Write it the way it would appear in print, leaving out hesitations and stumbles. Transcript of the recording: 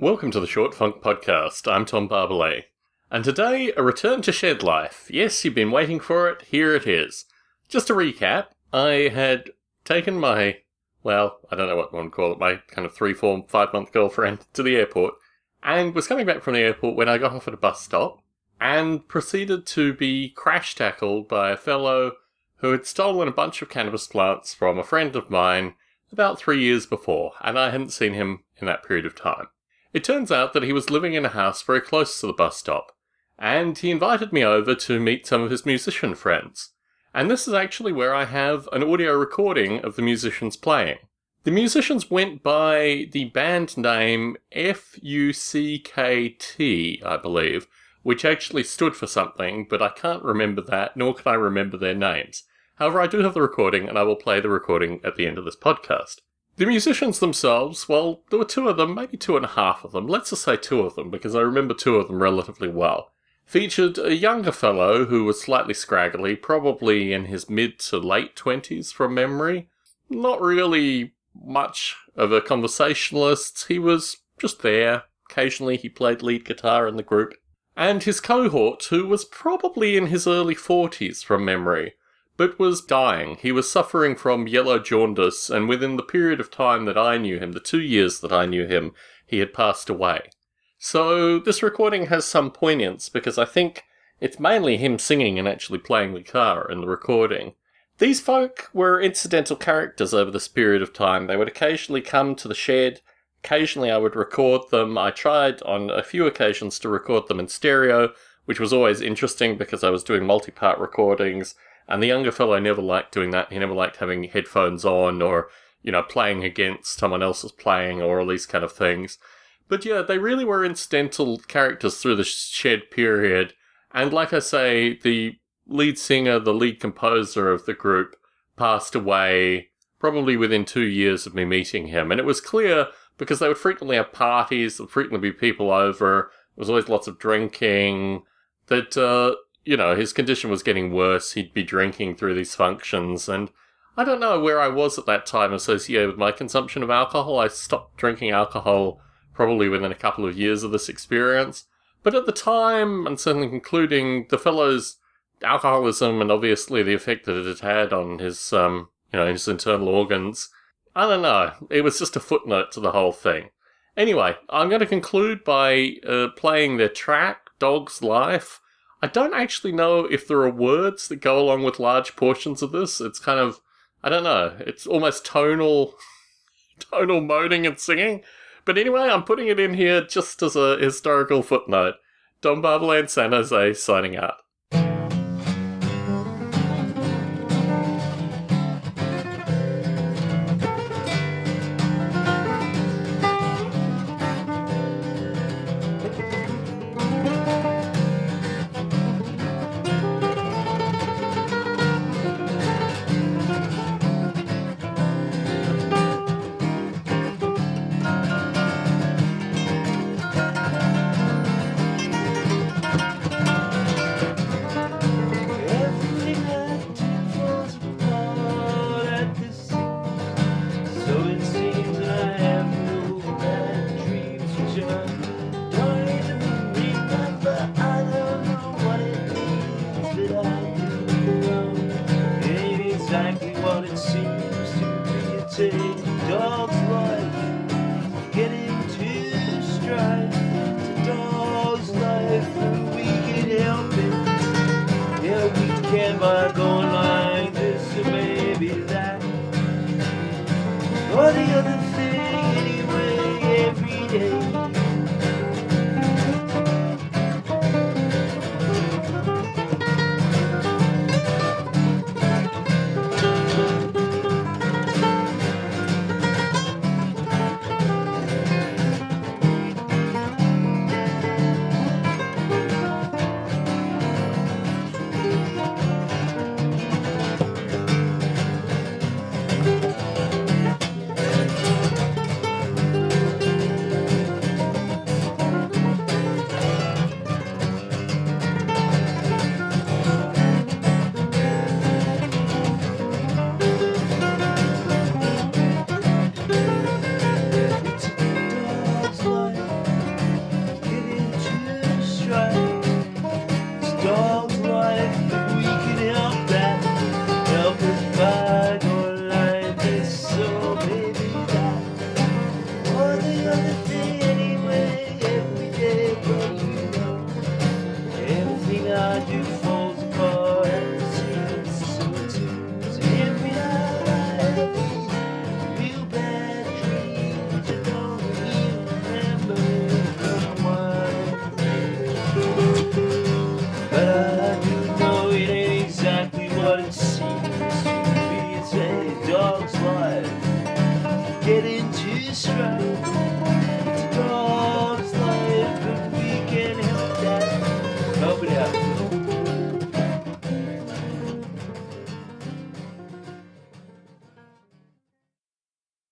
Welcome to the Short Funk Podcast. I'm Tom Barbalet. And today, a return to shed life. Yes, you've been waiting for it. Here it is. Just to recap, I had taken my, I don't know what one would call it, my kind of 3, 4, 5-month girlfriend to the airport, and was coming back from the airport when I got off at a bus stop, and proceeded to be crash-tackled by a fellow who had stolen a bunch of cannabis plants from a friend of mine about 3 years before, and I hadn't seen him in that period of time. It turns out that he was living in a house very close to the bus stop, and he invited me over to meet some of his musician friends. And this is actually where I have an audio recording of the musicians playing. The musicians went by the band name FUCKT, I believe, which actually stood for something, but I can't remember that, nor can I remember their names. However, I do have the recording, and I will play the recording at the end of this podcast. The musicians themselves, well, there were 2 of them, maybe 2.5 of them. Let's just say 2 of them, because I remember 2 of them relatively well. Featured a younger fellow who was slightly scraggly, probably in his mid to late 20s from memory. Not really much of a conversationalist. He was just there. Occasionally he played lead guitar in the group. And his cohort, who was probably in his early 40s from memory, but was dying. He was suffering from yellow jaundice, and within the period of time that I knew him, the 2 years that I knew him, he had passed away. So this recording has some poignance, because I think it's mainly him singing and actually playing the guitar in the recording. These folk were incidental characters over this period of time. They would occasionally come to the shed. Occasionally I would record them. I tried on a few occasions to record them in stereo, which was always interesting because I was doing multi-part recordings. And the younger fellow never liked doing that. He never liked having headphones on or, playing against someone else's playing or all these kind of things. But yeah, they really were incidental characters through the shed period. And like I say, the lead singer, the lead composer of the group, passed away probably within 2 years of me meeting him. And it was clear because they would frequently have parties, there would frequently be people over, there was always lots of drinking, that, his condition was getting worse. He'd be drinking through these functions, and I don't know where I was at that time associated with my consumption of alcohol. I stopped drinking alcohol probably within a couple of years of this experience. But at the time, and certainly including the fellow's alcoholism and obviously the effect that it had on his, his internal organs, I don't know. It was just a footnote to the whole thing. Anyway, I'm going to conclude by playing their track, Dog's Life. I don't actually know if there are words that go along with large portions of this. It's kind of, I don't know, it's almost tonal moaning and singing. But anyway, I'm putting it in here just as a historical footnote. Tom Barbalet and San Jose signing out. Dog's life, get into strife. It's a dog's life, and we can help it. Yeah, we can by going like this or maybe that, or the other thing anyway. Every day another day anyway, every day, but you know, everything I do falls apart at the seams. So every night I have these real bad dreams. I don't even remember why. But I do know it ain't exactly what it seems to be. It's a dog's life. Get into strife.